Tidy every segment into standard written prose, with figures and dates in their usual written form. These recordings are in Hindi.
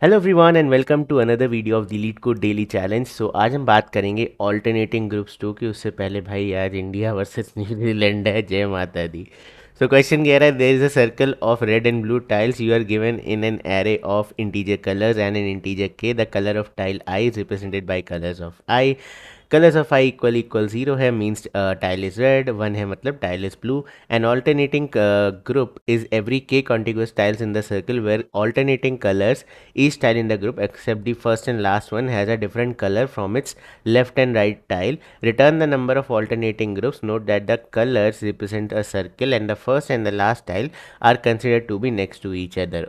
Hello everyone and welcome to another video of LeetCode daily challenge. So आज हम बात करेंगे ऑल्टरनेटिंग ग्रुप्स टू की। उससे पहले भाई आज इंडिया वर्सेस न्यूजीलैंड है, जय माता दी। सो क्वेश्चन कह रहा है there is a circle of red and blue tiles you are given in an array of integer colours and an integer k the colour of tile i is represented by colours of i. Colours of i equal zero है means tile is red, one है मतलब tile is blue. And alternating group is every k contiguous tiles in the circle where alternating colours each tile in the group except the first and last one has a different color from its left and right tile. Return the number of alternating groups. Note that the colors represent a circle and the first and the last tile are considered to be next to each other.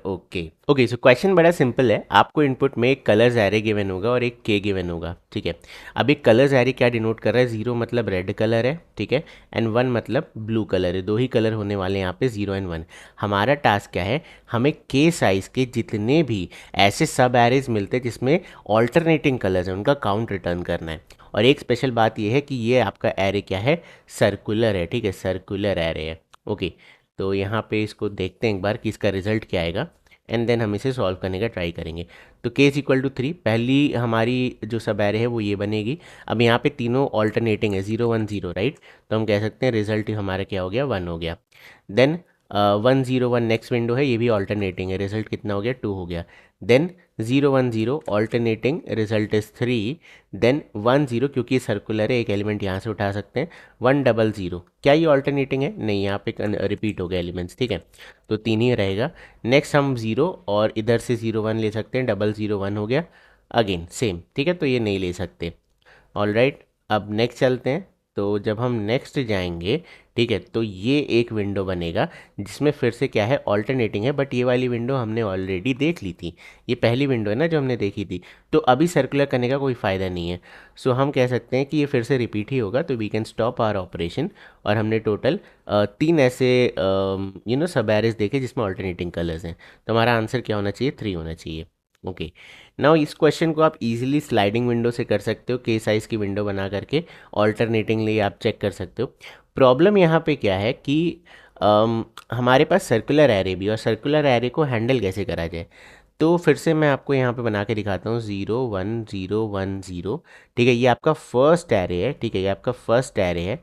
Okay, so question बड़ा सिंपल है। आपको इनपुट में एक कलर्स एरे गिवन होगा और एक के गिवन होगा, ठीक है। अब एक कलर्स एरे क्या डिनोट कर रहा है, जीरो मतलब रेड कलर है, ठीक है, एंड वन मतलब ब्लू कलर है। दो ही कलर होने वाले हैं यहाँ पे, जीरो एंड वन। हमारा टास्क क्या है, हमें के साइज के जितने भी ऐसे सब एरेज मिलते हैं जिसमें ऑल्टरनेटिंग कलर्स हैं उनका काउंट रिटर्न करना है। और एक स्पेशल बात यह है कि ये आपका एरे क्या है, सर्कुलर है, ठीक है, सर्कुलर एरे है। ओके, तो यहाँ पे इसको देखते हैं एक बार कि इसका रिजल्ट क्या आएगा एंड देन हम इसे सॉल्व करने का ट्राई करेंगे। तो के इज इक्वल टू 3, पहली हमारी जो सब एरे है वो ये बनेगी। अब यहाँ पे तीनों ऑल्टरनेटिंग है, 0 1 0, राइट। तो हम कह सकते हैं रिजल्ट हमारा क्या हो गया, 1 हो गया। देन 1 0 1 नेक्स्ट विंडो है, ये भी ऑल्टरनेटिंग है, रिजल्ट कितना हो गया, 2 हो गया। Then 0 1 0 alternating, result is 3। Then 1 0, क्योंकि ये सर्कुलर है एक एलिमेंट यहाँ से उठा सकते हैं। 1 0 0, क्या ये ऑल्टरनेटिंग है, नहीं, यहाँ पे रिपीट हो गया एलिमेंट्स, ठीक है, तो 3 ही रहेगा। नेक्स्ट हम 0 और इधर से 0 1 ले सकते हैं, 0 0 1 हो गया, अगेन सेम, ठीक है, तो ये नहीं ले सकते। ऑल राइट, अब नेक्स्ट चलते हैं। तो जब हम नेक्स्ट जाएंगे, ठीक है, तो ये एक विंडो बनेगा जिसमें फिर से क्या है, ऑल्टरनेटिंग है, बट ये वाली विंडो हमने ऑलरेडी देख ली थी। ये पहली विंडो है ना जो हमने देखी थी, तो अभी सर्कुलर करने का कोई फ़ायदा नहीं है। सो हम कह सकते हैं कि ये फिर से रिपीट ही होगा, तो we can stop our operation. और हमने टोटल 3 ऐसे सब एरेज देखे जिसमें ऑल्टरनेटिंग कलर्स हैं। तो हमारा आंसर क्या होना चाहिए, 3 होना चाहिए। ओके, नाउ इस क्वेश्चन को आप इजीली स्लाइडिंग विंडो से कर सकते हो, के साइज़ की विंडो बना करके ऑल्टरनेटिंगली आप चेक कर सकते हो। प्रॉब्लम यहाँ पे क्या है कि हमारे पास सर्कुलर एरे भी, और सर्कुलर एरे को हैंडल कैसे करा जाए। तो फिर से मैं आपको यहाँ पे बना के दिखाता हूँ, 0 1 0 1 0, ठीक है, ये आपका फर्स्ट एरे है, ठीक है, ये आपका फर्स्ट एरे है।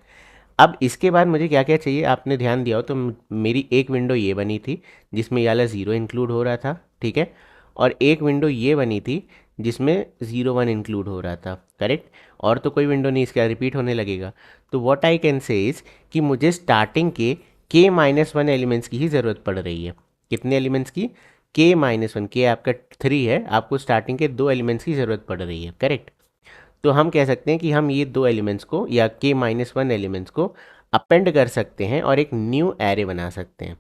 अब इसके बाद मुझे क्या क्या चाहिए, आपने ध्यान दिया हो तो मेरी एक विंडो ये बनी थी जिसमें ये वाला 0 इंक्लूड हो रहा था, ठीक है, और एक विंडो ये बनी थी जिसमें 0 1 इंक्लूड हो रहा था, करेक्ट। और तो कोई विंडो नहीं, इसका रिपीट होने लगेगा। तो what I can say is कि मुझे स्टार्टिंग के -1 एलिमेंट्स की ही ज़रूरत पड़ रही है। कितने एलिमेंट्स की, के-1, के आपका 3 है, आपको स्टार्टिंग के 2 एलिमेंट्स की ज़रूरत पड़ रही है, करेक्ट। तो हम कह सकते हैं कि हम ये 2 एलिमेंट्स को या के-1 एलिमेंट्स को अपेंड कर सकते हैं और एक न्यू एरे बना सकते हैं,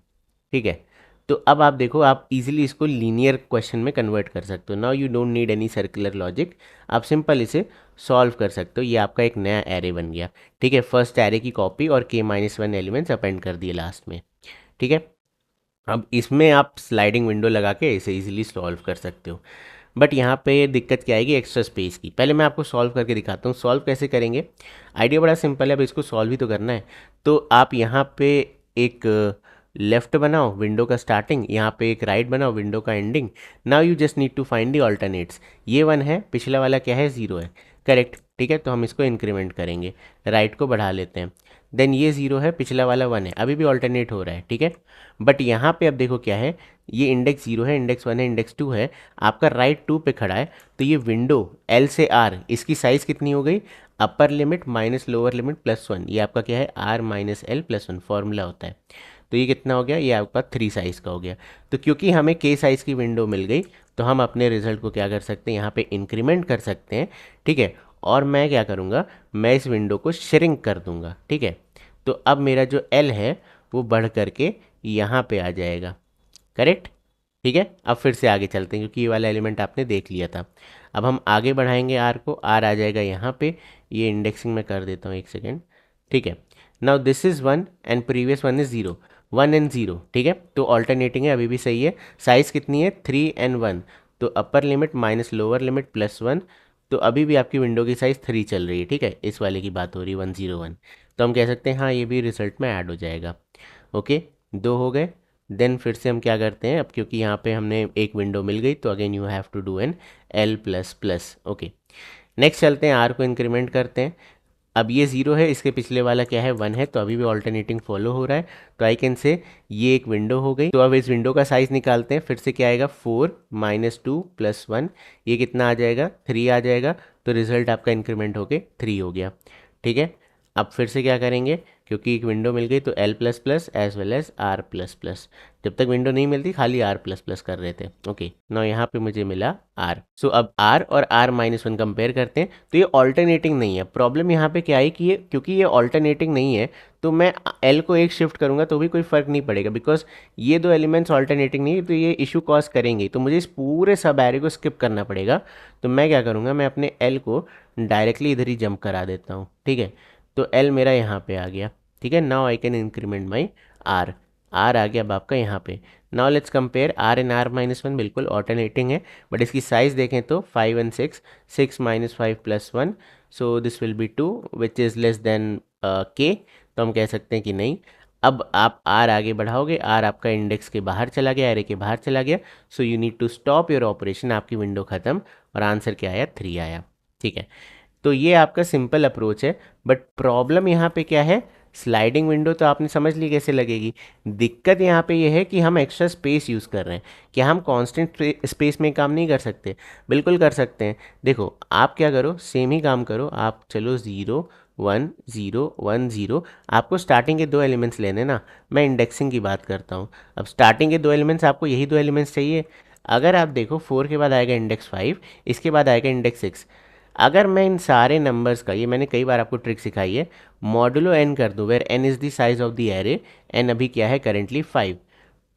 ठीक है। तो अब आप देखो, आप इजीली इसको लीनियर क्वेश्चन में कन्वर्ट कर सकते हो। Now you don't need any circular logic, आप सिंपल इसे सॉल्व कर सकते हो। ये आपका एक नया एरे बन गया, ठीक है, फर्स्ट एरे की कॉपी और के-1 एलिमेंट्स अपेंड कर दिए लास्ट में, ठीक है। अब इसमें आप स्लाइडिंग विंडो लगा के इसे इजीली सॉल्व कर सकते हो। बट यहाँ पे दिक्कत क्या आएगी, एक्स्ट्रा स्पेस की। पहले मैं आपको सॉल्व करके दिखाता हूँ, सॉल्व कैसे करेंगे। आइडिया बड़ा सिंपल है, अब इसको सॉल्व ही तो करना है। तो आप यहाँ पे एक लेफ्ट बनाओ, विंडो का स्टार्टिंग, यहाँ पे एक राइट बनाओ, विंडो का ending. Now you just need to find the alternates. ये 1 है, पिछला वाला क्या है, 0 है, करेक्ट, ठीक है। तो हम इसको इंक्रीमेंट करेंगे, राइट को बढ़ा लेते हैं। देन ये 0 है, पिछला वाला 1 है, अभी भी ऑल्टरनेट हो रहा है, ठीक है। बट यहाँ पे अब देखो क्या है, ये इंडेक्स 0 है, इंडेक्स 1 है, इंडेक्स 2 है, आपका राइट 2 पे खड़ा है। तो ये विंडो L से R, इसकी साइज़ कितनी हो गई, upper limit minus lower limit +1, ये आपका क्या है, R - L +1 फॉर्मूला होता है। तो ये कितना हो गया, ये आपका 3 साइज़ का हो गया। तो क्योंकि हमें के साइज़ की विंडो मिल गई, तो हम अपने रिजल्ट को क्या कर सकते हैं, यहाँ पे इंक्रीमेंट कर सकते हैं, ठीक है। और मैं क्या करूँगा, मैं इस विंडो को श्रिंक कर दूँगा, ठीक है। तो अब मेरा जो L है वो बढ़ करके यहाँ पे आ जाएगा, करेक्ट, ठीक है। अब फिर से आगे चलते हैं क्योंकि ये वाला एलिमेंट आपने देख लिया था। अब हम आगे बढ़ाएंगे आर को, आर आ जाएगा यहाँ पे, ये इंडेक्सिंग में कर देता हूँ, एक सेकेंड, ठीक है। Now this is 1 and previous 1 is 0, 1 and 0, ठीक है। तो ऑल्टरनेटिंग है, अभी भी सही है। साइज़ कितनी है, 3 एंड 1, तो upper limit minus lower limit +1, तो अभी भी आपकी विंडो की साइज़ 3 चल रही है, ठीक है। इस वाले की बात हो रही है, 1 0 1। तो हम कह सकते हैं हाँ, ये भी रिजल्ट में ऐड हो जाएगा। ओके, 2 हो गए। देन फिर से हम क्या करते हैं, अब क्योंकि यहाँ पे हमने एक विंडो मिल गई तो again you have to do an L plus plus. Okay, next चलते हैं, आर को इंक्रीमेंट करते हैं। अब ये ज़ीरो है, इसके पिछले वाला क्या है 1 है, तो अभी भी ऑल्टरनेटिंग फॉलो हो रहा है, तो आई कैन से ये एक विंडो हो गई। तो अब इस विंडो का साइज़ निकालते हैं, फिर से क्या आएगा 4 -2 + 1, ये कितना आ जाएगा 3 आ जाएगा, तो रिजल्ट आपका इंक्रीमेंट होके 3 हो गया। ठीक है, अब फिर से क्या करेंगे, क्योंकि एक विंडो मिल गई तो L plus plus as well as R plus plus, जब तक विंडो नहीं मिलती खाली आर प्लस प्लस कर रहे थे। ओके, नाउ यहाँ पे मुझे मिला आर। सो अब आर और आर माइनस वन कंपेयर करते हैं, तो ये ऑल्टरनेटिंग नहीं है। प्रॉब्लम यहाँ पे क्या है कि ये क्योंकि ये ऑल्टरनेटिंग नहीं है, तो मैं एल को एक शिफ्ट करूंगा तो भी कोई फ़र्क नहीं पड़ेगा, बिकॉज ये दो एलिमेंट्स ऑल्टरनेटिंग नहीं है, तो ये इशू कॉज करेंगे, तो मुझे इस पूरे सब एरे को स्किप करना पड़ेगा। तो मैं क्या करूँगा, मैं अपने एल को डायरेक्टली इधर ही जंप करा देता हूँ। ठीक है, तो एल मेरा यहाँ पे आ गया। ठीक है, now I can increment my r. R आ गया अब आपका यहाँ पे। Now let's compare r and r minus one, बिल्कुल ऑल्टरनेटिंग है, बट इसकी साइज़ देखें तो 5 एंड 6, 6 - 5 + 1, so this will be 2 which is less than k, तो हम कह सकते हैं कि नहीं। अब आप आर आगे बढ़ाओगे, आर आपका इंडेक्स के बाहर चला गया, एरे के बाहर चला गया, so you need to stop your operation, आपकी विंडो ख़त्म, और आंसर क्या आया 3 आया। ठीक है, तो ये आपका सिंपल अप्रोच है, बट प्रॉब्लम यहाँ पे क्या है, स्लाइडिंग विंडो तो आपने समझ ली कैसे लगेगी। दिक्कत यहाँ पे ये है कि हम एक्स्ट्रा स्पेस यूज़ कर रहे हैं। क्या हम कांस्टेंट स्पेस में काम नहीं कर सकते? बिल्कुल कर सकते हैं। देखो आप क्या करो, सेम ही काम करो, आप चलो 0 1 0 1 0, आपको स्टार्टिंग के दो एलिमेंट्स लेने ना, मैं इंडेक्सिंग की बात करता हूँ। अब स्टार्टिंग के दो एलिमेंट्स, आपको यही दो एलिमेंट्स चाहिए। अगर आप देखो 4 के बाद आएगा इंडेक्स 5, इसके बाद आएगा इंडेक्स 6। अगर मैं इन सारे नंबर्स का, ये मैंने कई बार आपको ट्रिक सिखाई है, मॉडुलो एन कर दूँ, where N is the size of the array, N अभी क्या है करेंटली 5,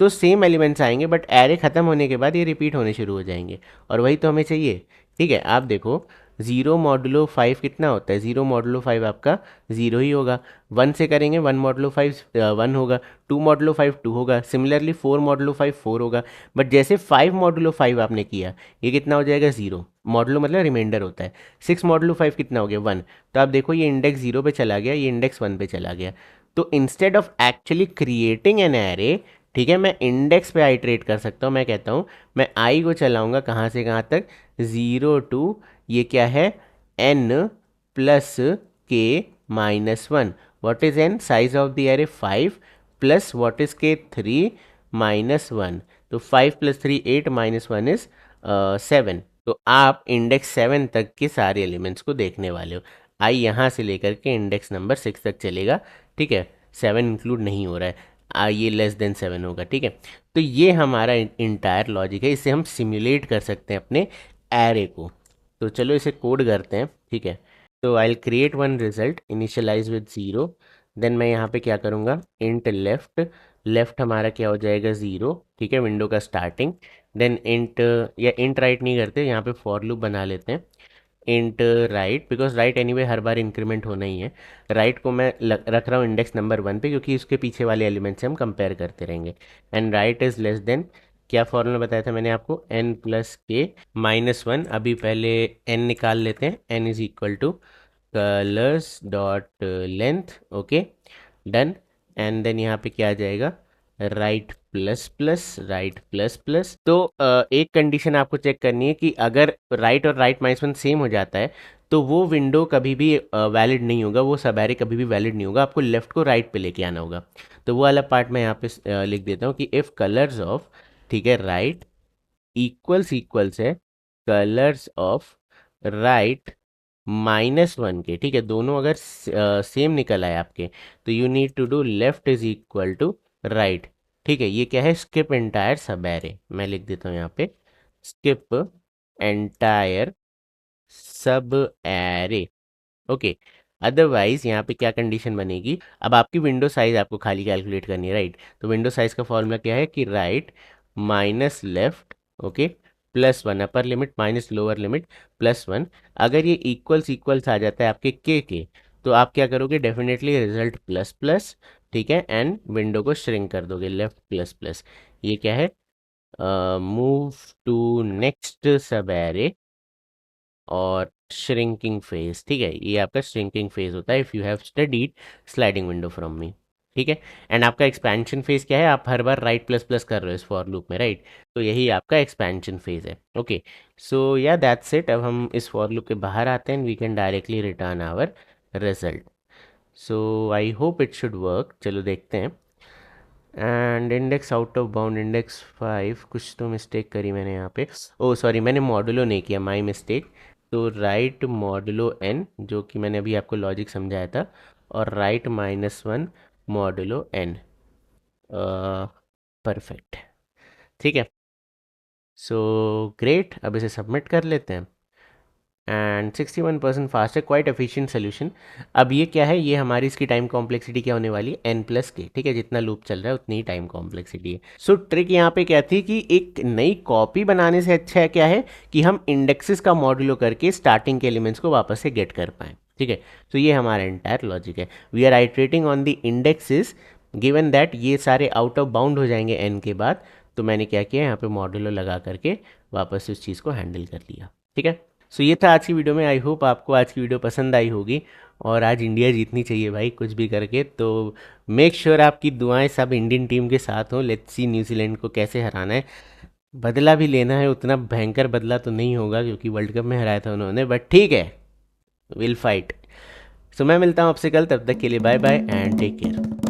तो सेम एलिमेंट्स आएंगे, बट एरे ख़त्म होने के बाद ये रिपीट होने शुरू हो जाएंगे, और वही तो हमें चाहिए। ठीक है, आप देखो 0 मॉडुलो 5 कितना होता है, 0 मॉडुलो 5 आपका 0 ही होगा। 1 से करेंगे 1 मॉडुलो 5 1 होगा, 2 मॉडुलो 5 2 होगा, सिमिलरली 4 मॉडुलो 5 4 होगा। बट जैसे 5 मॉडुलो 5 आपने किया, ये कितना हो जाएगा 0, मॉडुलो मतलब रिमाइंडर होता है। 6 मॉडुलो 5 कितना हो गया 1, तो आप देखो ये इंडेक्स 0 पे चला गया, ये इंडेक्स 1 पे चला गया। तो instead of actually creating an array, ठीक है, मैं इंडेक्स पे आइट्रेट कर सकता हूँ। मैं कहता हूँ मैं आई को चलाऊंगा कहाँ से कहाँ तक, 0 टू, ये क्या है n प्लस के -1, what is n, size of the array 5, plus what is के 3 -1, तो 5 + 3 8 -1 इज 7। तो आप इंडेक्स 7 तक के सारे एलिमेंट्स को देखने वाले हो। आई यहाँ से लेकर के इंडेक्स नंबर 6 तक चलेगा। ठीक है, 7 इंक्लूड नहीं हो रहा है, ये लेस देन 7 होगा। ठीक है, तो ये हमारा इंटायर लॉजिक है, इसे हम सिमुलेट कर सकते हैं अपने एरे को। तो चलो इसे कोड करते हैं। ठीक है, तो I create one result initialize with 0, then मैं यहाँ पे क्या करूँगा, इंट लेफ्ट, लेफ्ट हमारा क्या हो जाएगा 0। ठीक है, विंडो का स्टार्टिंग, देन इंट, या इंट राइट नहीं करते, यहाँ पे फॉर लूप बना लेते हैं, int right, because right anyway her bar increment होना ही है। राइट को मैं रख रहा हूँ इंडेक्स नंबर 1 पे, क्योंकि उसके पीछे वाले एलिमेंट से हम कंपेयर करते रहेंगे। And right is less than, क्या फॉर्मूला बताया था मैंने आपको, n प्लस के -1। अभी पहले n निकाल लेते हैं, n is equal to colours dot length. Okay, done. And then यहाँ पे क्या आ जाएगा, right plus plus, right plus plus. तो एक कंडीशन आपको चेक करनी है कि अगर राइट और राइट -1 सेम हो जाता है, तो वो विंडो कभी भी वैलिड नहीं होगा, वो सब एरे कभी भी वैलिड नहीं होगा, आपको लेफ्ट को राइट पे लेके आना होगा। तो वो वाला पार्ट मैं यहाँ पे लिख देता हूँ कि इफ़ कलर्स ऑफ, ठीक है, राइट इक्वल्स है कलर्स ऑफ राइट -1 के, ठीक है, दोनों अगर सेम निकल आए आपके, तो you need to do left is equal to right. ठीक है, ये क्या है, स्किप एंटायर सब एरे, मैं लिख देता हूँ यहाँ पे स्किप एंटायर सब एरे। ओके, अदरवाइज यहाँ पे क्या कंडीशन बनेगी, अब आपकी विंडो साइज आपको खाली कैलकुलेट करनी है, राइट। तो विंडो साइज का फॉर्मूला क्या है कि right minus left, okay, +1, upper limit minus lower limit +1। अगर ये इक्वल्स आ जाता है आपके के, तो आप क्या करोगे, डेफिनेटली रिजल्ट प्लस प्लस। ठीक है, एंड विंडो को श्रिंक कर दोगे, लेफ्ट प्लस प्लस। ये क्या है, मूव टू नेक्स्ट सब एरे और श्रिंकिंग फेज। ठीक है, ये आपका श्रिंकिंग फेज होता है if you have studied sliding window from me. ठीक है। एंड आपका एक्सपेंशन फेज क्या है, आप हर बार राइट प्लस प्लस कर रहे हो इस फॉर लूप में, राइट। तो यही आपका एक्सपेंशन फेज है। ओके, सो या दैट्स इट। अब हम इस फॉर लूप के बाहर आते हैं, we can directly return our result. So I hope it should work, चलो देखते हैं। And index out of bound index 5, कुछ तो मिस्टेक करी मैंने यहाँ पे। ओ सॉरी, मैंने मॉडुलो नहीं किया, माई मिस्टेक। तो राइट मॉडुलो एन, जो कि मैंने अभी आपको लॉजिक समझाया था, और राइट -1 मॉडुलो एन। परफेक्ट, ठीक है। सो ग्रेट, अब इसे सबमिट कर लेते हैं। एंड 61% फास्ट है, क्वाइट एफिशिएंट सोल्यूशन। अब ये क्या है, ये हमारी इसकी टाइम कॉम्प्लेक्सिटी क्या होने वाली है, n+k, ठीक है। जितना लूप चल रहा है उतनी ही टाइम कॉम्प्लेक्सिटी है। सो ट्रिक यहाँ पे क्या थी कि एक नई कॉपी बनाने से अच्छा है क्या है कि हम इंडेक्सेस का मॉड्यूलो करके स्टार्टिंग के एलिमेंट्स को वापस से गेट कर पाएँ, ठीक है। तो ये हमारा एंटायर लॉजिक है। We are iterating on the indexes given that ये सारे आउट ऑफ बाउंड हो जाएंगे n के बाद। तो मैंने क्या किया, यहाँ पे मॉड्यूलो लगा करके वापस से उस चीज़ को हैंडल कर लिया, ठीक है। सो ये था आज की वीडियो में। आई होप आपको आज की वीडियो पसंद आई होगी, और आज इंडिया जीतनी चाहिए भाई, कुछ भी करके। तो मेक श्योर आपकी दुआएं सब इंडियन टीम के साथ हो। लेट्स सी न्यूजीलैंड को कैसे हराना है। बदला भी लेना है, उतना भयंकर बदला तो नहीं होगा क्योंकि वर्ल्ड कप में हराया था उन्होंने, बट ठीक है, विल फाइट। सो मैं मिलता हूँ आपसे कल, तब तक के लिए bye bye and take care.